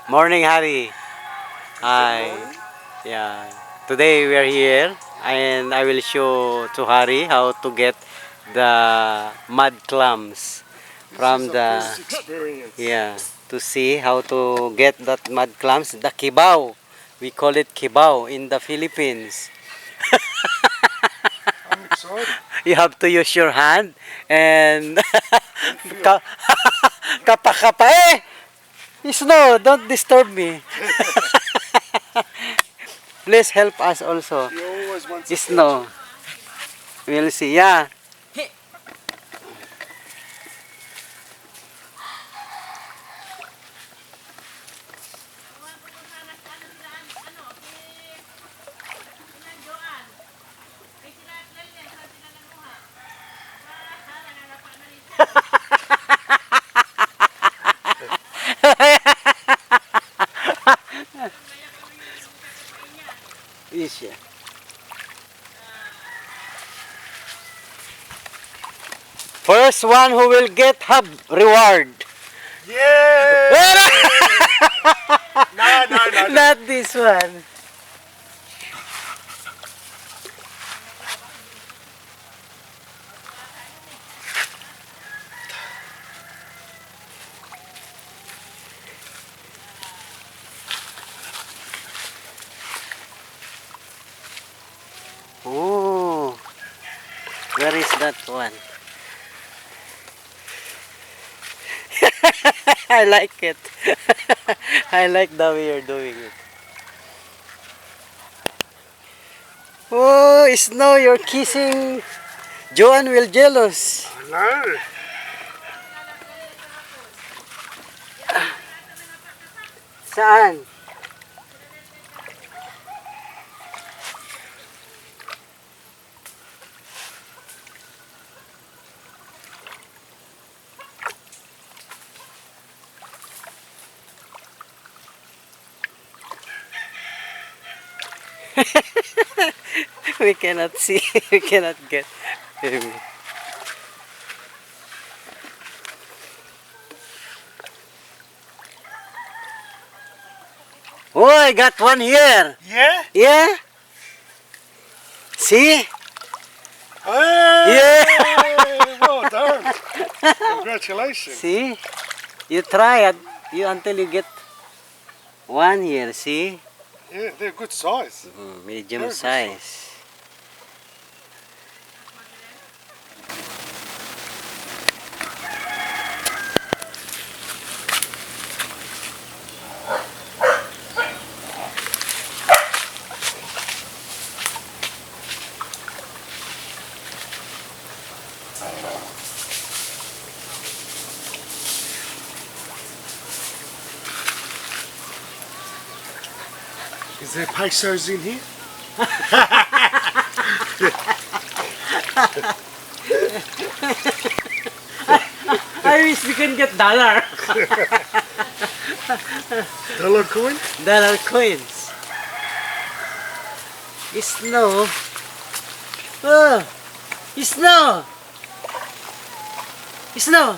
Morning, Hari. Hi. Yeah. Today we are here and I will show to Hari how to get the mud clams from the Experience. yeah to see how to get that mud clams, the kibaw. We call it kibaw in the Philippines. I'm excited. You have to use your hand and ka kapa eh! Snow, don't disturb me. Please help us also. She always wants Snow. We'll see. Yeah. Yes, yeah. First one who will get have reward. Yeah! No. Not this one. Oh, where is that one? I like it. I like the way you're doing it. Oh, Snow, you're kissing. Joanne will jealous. No. Saan? We cannot see. We cannot get him. Oh, I got one here. Yeah? Yeah? See? Hey! Well done. Congratulations. See? You try it you until you get one here. See? Yeah, they're good size. Medium Very good size. Is there pesos in here? I wish we can get dollar. Dollar coin? Dollar coins. Snow. Oh, snow. Snow.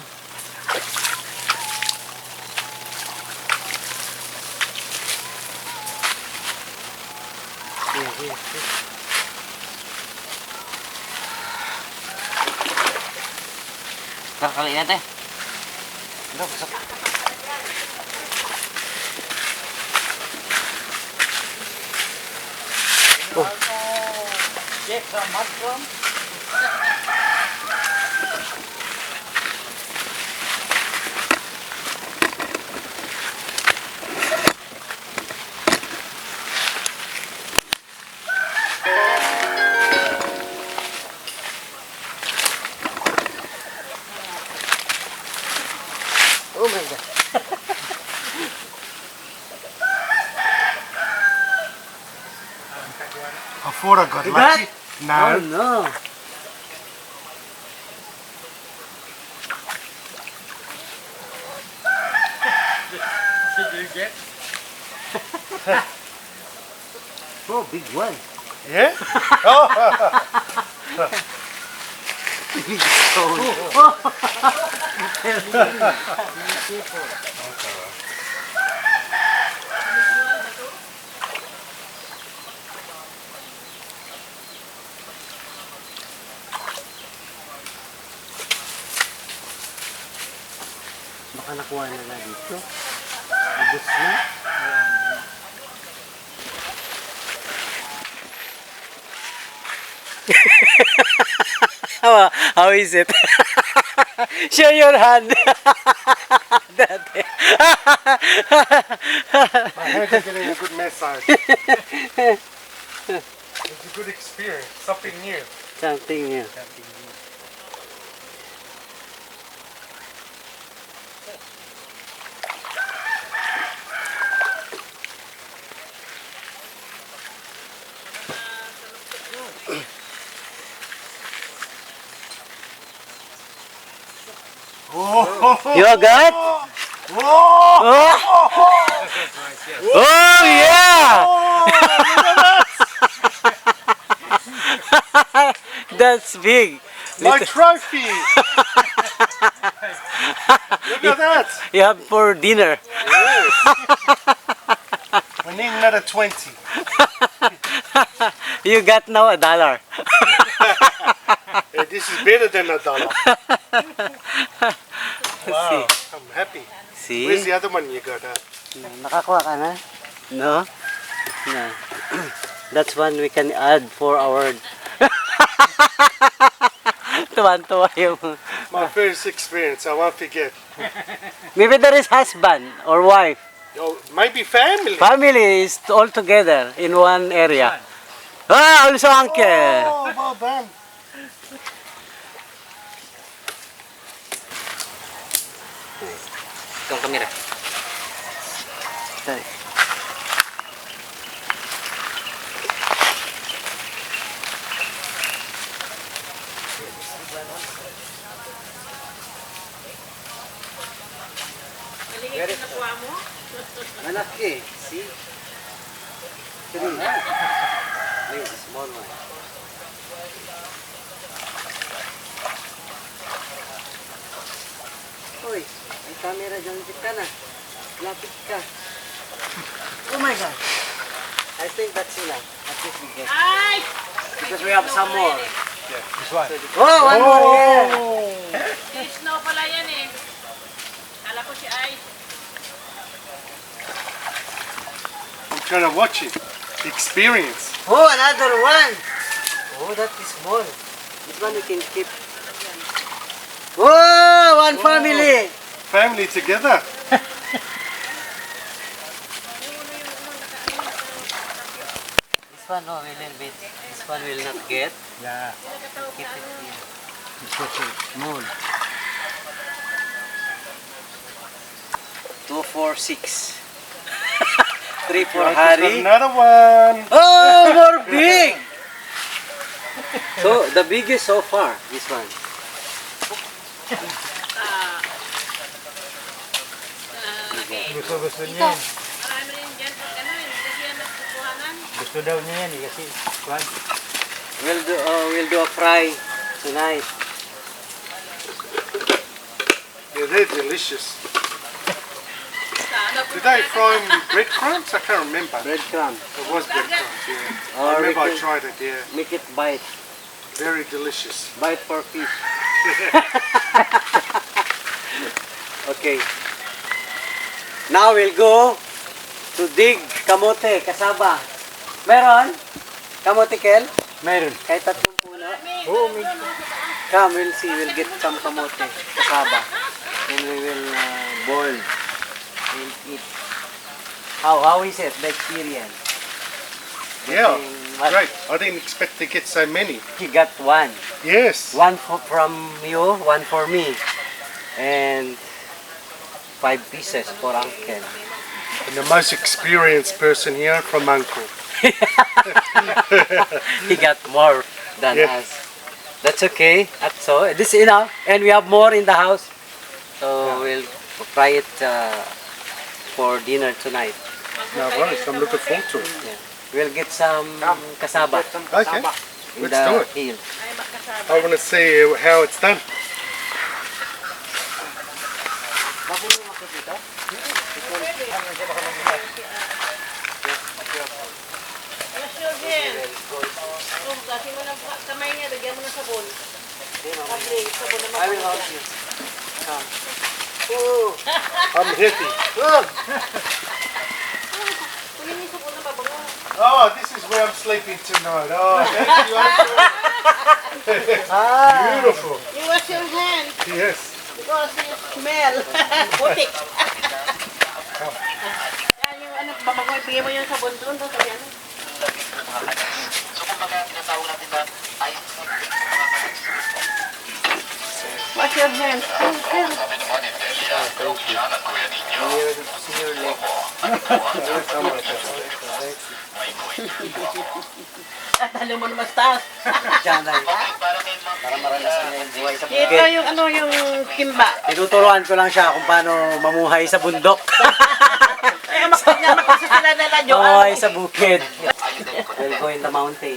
Kakali natin. Ito, busok. Oh. Check some mushroom. Oh my God. I thought I got You lucky. got? No. Oh no. Did you get? Oh, big one. Yeah? Oh. Big stone. Baka nakuha na na dito. Abot na. How is it? Show your hand. Dati. My hands are getting a good massage. It's a good experience. Something new. Something new. Oh, You got? Oh, oh yeah! That's big. my trophy! Look at that! You have for dinner. We need another 20. You got now $1. Hey, this is better than $1. Wow, I'm happy. See? Where's the other one you got? Nakakuha ka na? No? No. That's one we can add for our... Tuwan-tuwa yung... My first experience, I won't forget. Maybe there is husband or wife. Oh, maybe family. Family is all together in one area. Ah, also uncle. Oh, well done. Itong kamera. Sorry. Maliit na nakuha mo? Malaki. See? Three. Wait, small one. Uy, may camera dyan. Lapit ka na. Lapit ka. Oh my God. I think that's enough. At least we get. Ay! Because we have some more. This one. Oh, one more. Yeah. Si Snow pala yan eh. Kala ko si Ice. I'm trying to watch it. The experience. Oh, another one. Oh, that is small. This one we can keep. Oh, one family. Family together. This one, no, will bit. This one will not get. Yeah. Keep it here. Small. 2, 4, 6. 3 for Harry. Another one. Oh, more big. So the biggest so far, this one. Gusto niya. Marami rin dyan pag ano, hindi siya nagkukuhanan. Gusto daw niya yan eh, kasi kwan. We'll do a fry tonight. Yeah, they're delicious. Ano, Did they fry them with breadcrumbs? I can't remember. Breadcrumb. It was breadcrumbs, yeah. I Or we remember I can tried it, yeah. make it bite. Very delicious. Bite for fish. Okay. Now we'll go to dig kamote, kasaba. Meron? Kamote, Kel? Mayroon. Kahit tatlong puno. Oo, may... Come, we'll see. We'll get some kamote, kasaba. And we will boil. We'll eat. How is it, the experience? Yeah, What? great. I didn't expect to get so many. He got one. Yes. One from you, one for me. And 5 pieces for uncle. And the most experienced person here from Uncle. He got more than Yeah. us. That's okay. So this is enough, and we have more in the house. So we'll try it for dinner tonight. No worries, I'm looking forward to it. Yeah. We'll get some kasaba Okay, in let's do the it. hill. ay magkasama. I want to see how it's done. Alas yun, Jen. Oh, kasi mo ng kamay niya, lagyan mo ng sabon. Sabon I will na help you. Come. Oh, I'm happy. Oh. Oh, this is where I'm sleeping tonight. Oh, thank you, Uncle. Beautiful. You wash your hands Yes. because you smell. Putik. Yan yung ano, babagoy, bigyan mo yung sabon doon. Sabi ano. Wash your hands. Talo mo naman taas. Para maranasan niya yung buhay sa Ito yung ano yung kimba. Tinuturuan ko lang siya kung paano mamuhay sa bundok. Kaya makasa sila na lang yung Mamuhay sa bukid. We'll go in the mountain.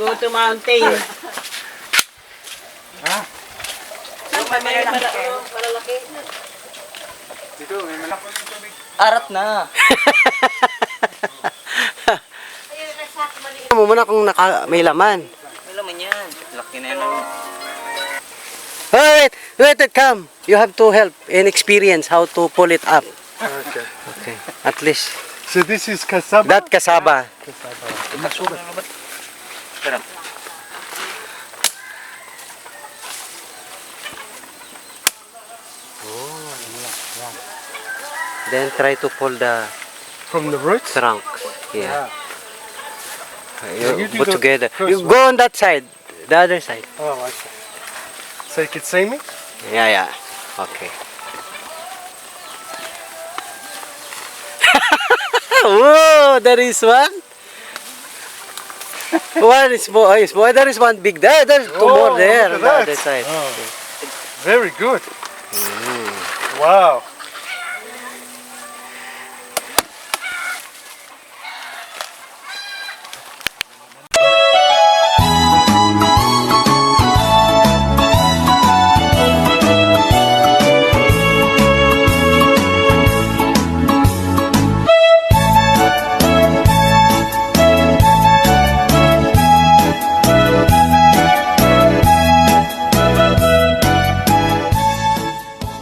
Go to mountain. Saan pa may malalaki? Dito, may malaki yung tubig. Arat na. Mo muna kung may laman. May laman yan. Laki na yan. Wait, come. You have to help and experience how to pull it up. Okay. Okay, at least. So this is cassava? That kasaba. Tara. Then try to pull the From the roots? trunk. Yeah. You do Put the together. first You go on that side. The other side. Oh, okay. So you can see me? Yeah. Okay. Whoa, there is one. One is small. There is one big there. There's two Oh, more there look on at the that. other side. Oh. Very good. Wow.